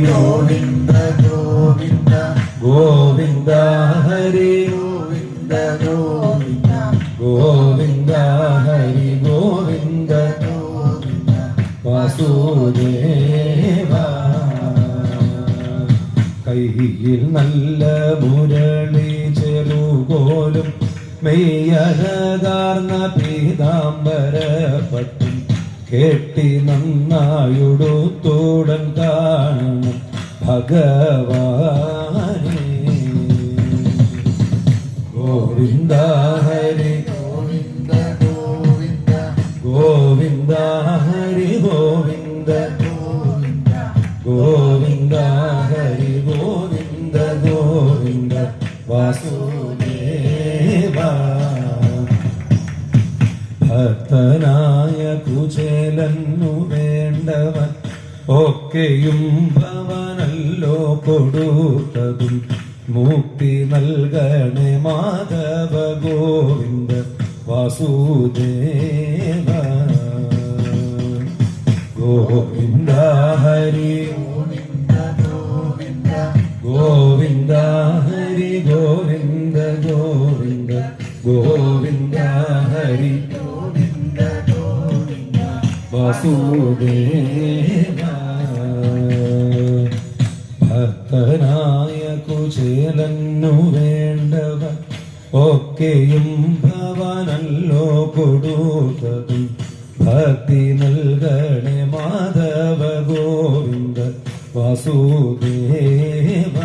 ഗോവിന്ദ ഗോവിന്ദ ഗോവിന്ദ ഹരി ഗോവിന്ദ ഗോവിന്ദ ഗോവിന്ദ ഹരി ഗോവിന്ദ ഗോവിന്ദ വാസുദേവ. കൈയിൽ നല്ല മുരളി ചെറുകോലും മെയ്യഴകാർന്ന പീതാംബരപ്പട്ടും കേട്ടി നന്നായുടുത്തോടൻ കാണണം ഭഗവാനേ. ഗോവിന്ദ ഹരി ഗോവിന്ദ ഗോവിന്ദ ഗോവിന്ദ ഹരി ഗോവിന്ദ ഗോവിന്ദ ഗോവിന്ദ ഹരി ഗോവിന്ദ ഗോവിന്ദ വാസുദേവ. ഭക്തനായ കുചേലന്നു വേണ്ടവൻ ഒക്കെയും ഭവനല്ലോ കൊടുത്തതും മുക്തി നൽകണേ മാധവ ഗോവിന്ദ വാസുദേവ. ഗോവിന്ദ ഹരി ഗോവിന്ദ ഗോവിന്ദ ഗോവിന്ദ ഹരി ഗോവിന്ദ ഗോവിന്ദ ഗോവിന്ദ ഹരി ഗോവിന്ദ ഗോവിന്ദ വാസുദേവ. ഭക്തനായ കുചേലന്നു വേണ്ടവൻ ഒക്കെയും ഭവനല്ലോ കൊടുത്തതും ഭക്തി നൽകണേ മാധവ ഗോവിന്ദ വാസുദേവ.